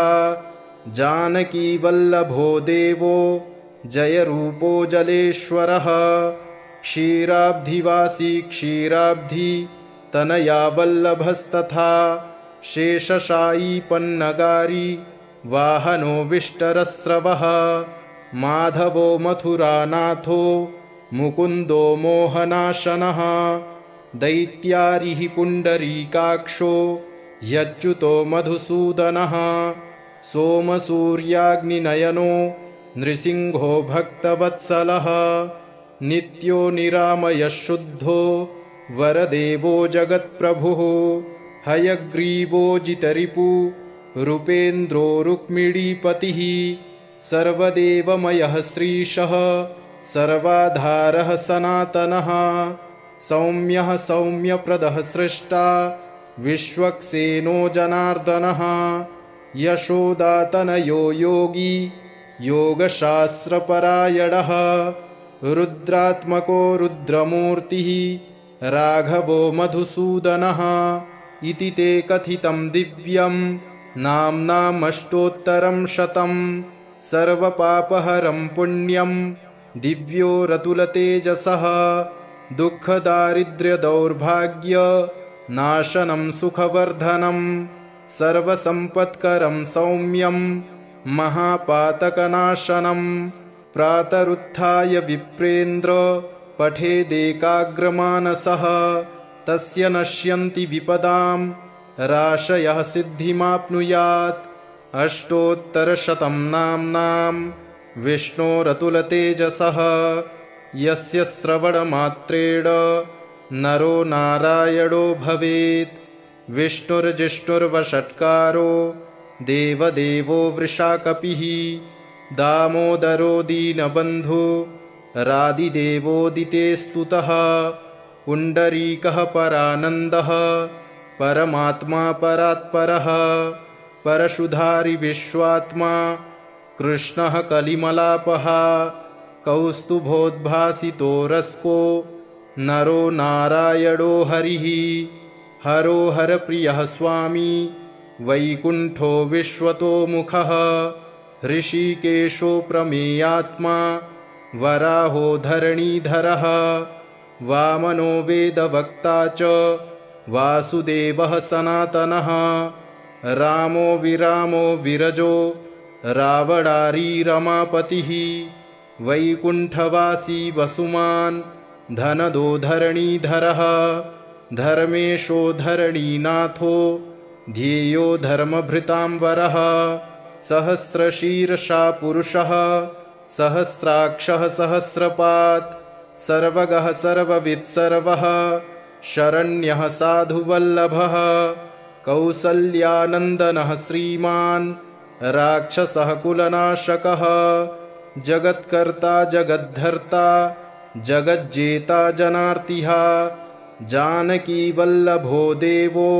जानकीवल्लभो देवो जयरूपो जलेश्वरः क्षीराब्धिवासी क्षीराब्धि तनया वल्लभस्तथा शेषशायी पन्नगारी वाहनो विष्टरस्रवः माधवो मथुरानाथो मुकुन्दो मोहनाशनः दैत्यारिः पुण्डरीकाक्षो ह्यच्युतो मधुसूदनः सोमसूर्याग्निनयनो नृसिंहो भक्तवत्सलः नित्यो निरामयः शुद्धो वरदेवो जगत्प्रभुः हयग्रीवो जितरिपु रूपेन्द्रो रुक्मिणीपतिः सर्वदेवमयः श्रीशः सर्वाधारः सनातनः सौम्यः सौम्यप्रदः सृष्टा विश्वक्सेनो जनार्दनः यशोदातनयो योगी योगशास्त्रपरायणः रुद्रात्मको रुद्रमूर्तिः राघवो मधुसूदनः इति ते कथितं दिव्यं नाम्नामष्टोत्तरं शतं सर्वपापहरं पुण्यं दिव्यो रतुलतेजसः दुःखदारिद्र्यदौर्भाग्य नाशनं सुखवर्धनं सर्वसम्पत्करं सौम्यं महापातकनाशनं प्रातरुत्थाय विप्रेन्द्र पठेदेकाग्रमानसः तस्य नश्यन्ति विपदां राशयः सिद्धिमाप्नुयात् अष्टोत्तरशतं नाम्नां विष्णोरतुलतेजसः यस्य श्रवणमात्रेण नरो नारायणो भवेत् विष्णुर्जिष्णुर्वषट्कारो देवदेवो वृषाकपिः दामोदरो दीनबन्धु रादिदेवोदिते स्तुतः पुण्डरीकः परानन्दः परमात्मा परात्परः परशुधारि विश्वात्मा कृष्णः कलिमलापः कौस्तुभोद्भासितो रस्को नरो नारायणो हरिः हरो हरप्रियः स्वामी वैकुण्ठो विश्वतोमुखः ऋषिकेशो प्रमेयात्मा वराहो धरणीधरः वामनो वेदवक्ता च वासुदेवः सनातनः रामो विरामो विरजो रावणारी रमापतिः वैकुण्ठवासी वसुमान् धनदो धरणीधरः धर्मेशो धरणीनाथो ध्येयो धर्मभृतांवरः सहस्रशीर्षा पुरुषः सहस्राक्षः सहस्रपात् सर्वगः सर्ववित् सर्वः शरण्यः साधुवल्लभः कौसल्यानन्दनः श्रीमान् राक्षसः कुलनाशकः जगत्कर्ता जगद्धर्ता जगज्जेता जनार्तिः जानकीवल्लभो देवो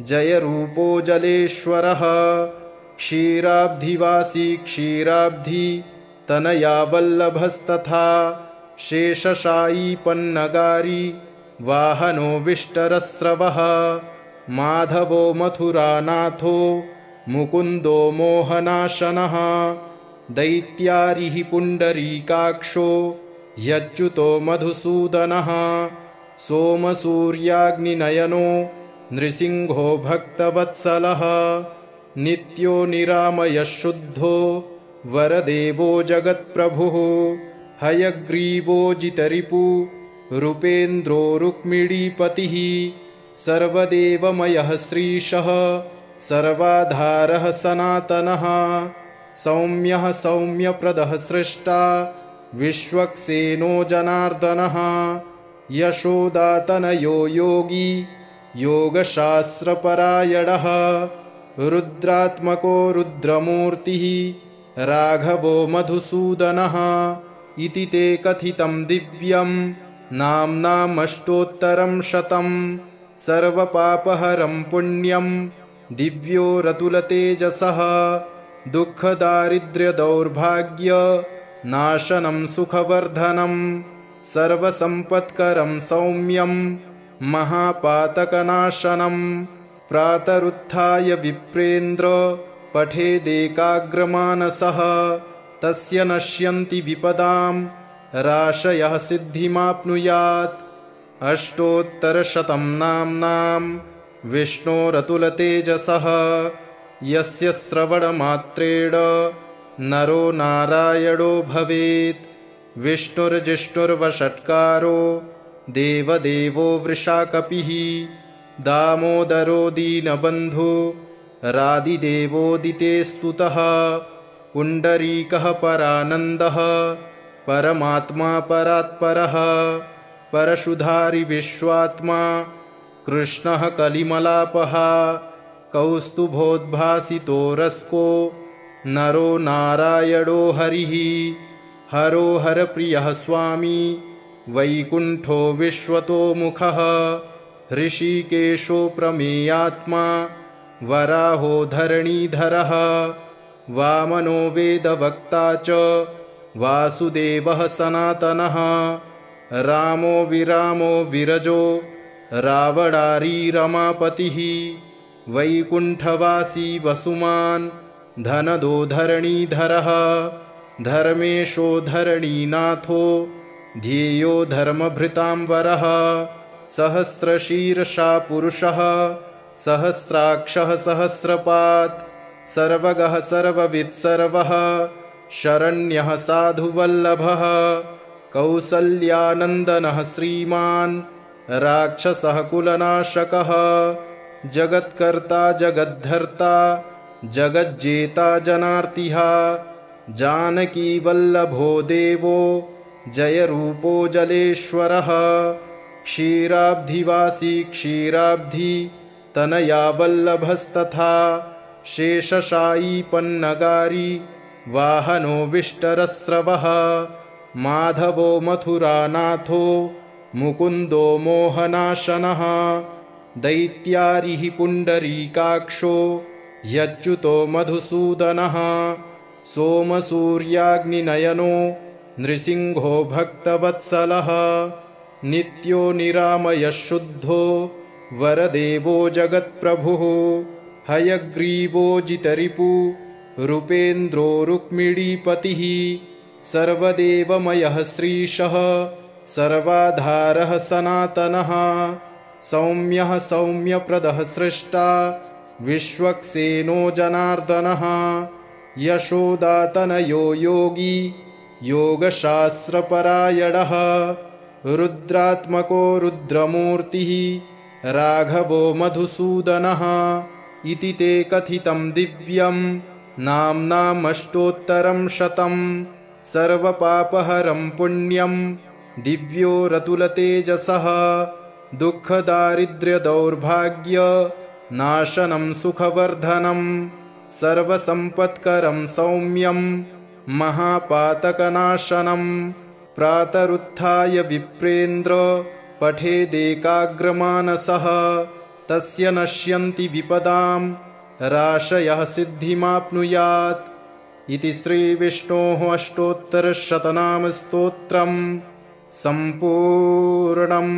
जयरूपो जलेश्वरः क्षीराब्धिवासी क्षीराब्धि तनया वल्लभस्तथा शेषशायी पन्नगारी वाहनो विष्टरस्रवः माधवो मथुरानाथो मुकुन्दो मोहनाशनः दैत्यारिः पुण्डरीकाक्षो ह्यच्युतो मधुसूदनः सोमसूर्याग्निनयनो नृसिंहो भक्तवत्सलः नित्यो निरामयः शुद्धो वरदेवो जगत्प्रभुः हयग्रीवोजितरिपु रूपेन्द्रो रुक्मिणीपतिः सर्वदेवमयः श्रीशः सर्वाधारः सनातनः सौम्यः सौम्यप्रदः सृष्टा विश्वक्सेनो जनार्दनः यशोदातनयो योगी योगशास्त्रपरायणः रुद्रात्मको रुद्रमूर्तिः राघवो मधुसूदनः इति ते कथितं दिव्यं नाम्नामष्टोत्तरं शतं सर्वपापहरं पुण्यं दिव्यो रतुलतेजसः दुःखदारिद्र्यदौर्भाग्य नाशनं सुखवर्धनं सर्वसम्पत्करं सौम्यं महापातकनाशनं प्रातरुत्थाय विप्रेन्द्र पठेदेकाग्रमानसः तस्य नश्यन्ति विपदां राशयः सिद्धिमाप्नुयात् अष्टोत्तरशतं नाम्नां विष्णोरतुलतेजसः यस्य श्रवणमात्रेण नरो नारायणो भवेत् विष्णुर्जिष्णुर्वषट्कारो देवदेवो वृषाकपिः दामोदरो दीनबन्धु रादिदेवोदिते स्तुतः पुण्डरीकः परानन्दः परमात्मा परात्परः परशुधारि विश्वात्मा कृष्णः कलिमलापः कौस्तुभोद्भासितो रस्को नरो नारायणो हरिः हरो हरप्रियः स्वामी वैकुण्ठो विश्वतोमुखः ऋषिकेशो प्रमेयात्मा वराहो धरणीधरः वामनो वेदवक्ता च वासुदेवः सनातनः रामो विरामो विरजो रावणारी रमापतिः वैकुण्ठवासी वसुमान् धनदो धरणीधरः धर्मेशो धरणीनाथो ध्येयो धर्मभृतांवरः सहस्रशीर्षा पुरुषः सहस्राक्षः सहस्रपात् सर्वगः सर्ववित् सर्वः शरण्यः साधुवल्लभः कौसल्यानन्दनः श्रीमान् राक्षसः कुलनाशकः जगत्कर्ता जगद्धर्ता जगज्जेता जनार्तिः जानकीवल्लभो देवो जयरूपो जलेश्वरः क्षीराब्धिवासी क्षीराब्धि तनया वल्लभस्तथा शेषशायी पन्नगारी वाहनो विष्टरस्रवः माधवो मथुरानाथो मुकुन्दो मोहनाशनः दैत्यारिः पुण्डरीकाक्षो ह्यच्युतो मधुसूदनः सोमसूर्याग्निनयनो नृसिंहो भक्तवत्सलः नित्यो निरामयः शुद्धो वरदेवो जगत्प्रभुः हयग्रीवोजितरिपु रूपेन्द्रो रुक्मिणीपतिः सर्वदेवमयः श्रीशः सर्वाधारः सनातनः सौम्यः सौम्यप्रदः सृष्टा विश्वक्सेनो जनार्दनः यशोदातनयो योगी योगशास्त्रपरायणः रुद्रात्मको रुद्रमूर्तिः राघवो मधुसूदनः इति ते कथितं दिव्यं नाम्नामष्टोत्तरं शतं सर्वपापहरं पुण्यं दिव्यो रतुलतेजसः दुःखदारिद्र्यदौर्भाग्य नाशनं सुखवर्धनं सर्वसम्पत्करं सौम्यं महापातकनाशनं प्रातरुत्थाय विप्रेन्द्र पठेदेकाग्रमानसः तस्य नश्यन्ति विपदां राशयः सिद्धिमाप्नुयात् इति श्रीविष्णोः अष्टोत्तरशतनामस्तोत्रम् सम्पूर्णम्।